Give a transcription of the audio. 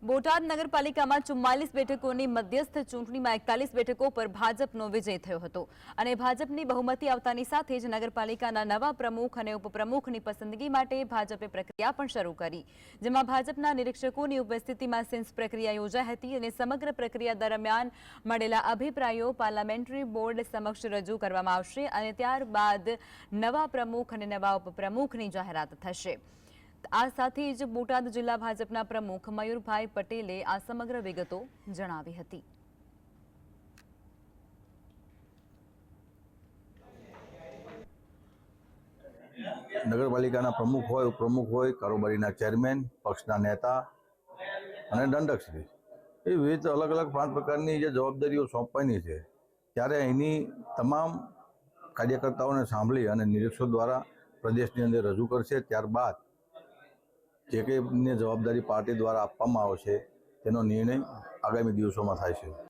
બોટાદ નગરપાલિકામાં 44 બેઠકોની મધ્યસ્થ ચૂંટણીમાં 41 બેઠકો પર ભાજપનો વિજય થયો હતો અને ભાજપની બહુમતી આવતાની સાથે જ નગરપાલિકાના નવા પ્રમુખ અને ઉપપ્રમુખની પસંદગી માટે ભાજપે પ્રક્રિયા પણ શરૂ કરી, જેમાં ભાજપના નિરીક્ષકોની ઉપસ્થિતિમાં સેન્સ પ્રક્રિયા યોજાઈ હતી અને સમગ્ર પ્રક્રિયા દરમિયાન મળેલા અભિપ્રાયો પાર્લામેન્ટરી બોર્ડ સમક્ષ રજૂ કરવામાં આવશે અને ત્યારબાદ નવા પ્રમુખ અને નવા ઉપપ્રમુખની જાહેરાત થશે। આ સાથે જ બોટાદ જિલ્લા ભાજપના પ્રમુખ મયુરભાઈ પટેલે આ સમગ્ર વિગતો જણાવી હતી। નગરપાલિકાના પ્રમુખ હોય, ઉપપ્રમુખ હોય, કારોબારીના ચેરમેન, પક્ષના નેતા અને દંડકશ્રી એ વિવિધ અલગ અલગ 5 પ્રકારની જે જવાબદારીઓ સોંપવાની છે, ત્યારે એની તમામ કાર્યકર્તાઓને સાંભળી અને નિરીક્ષકો દ્વારા પ્રદેશની અંદર રજૂ કરશે। ત્યારબાદ જે કંઈ જવાબદારી પાર્ટી દ્વારા આપવામાં આવશે તેનો નિર્ણય આગામી દિવસોમાં થાય છે।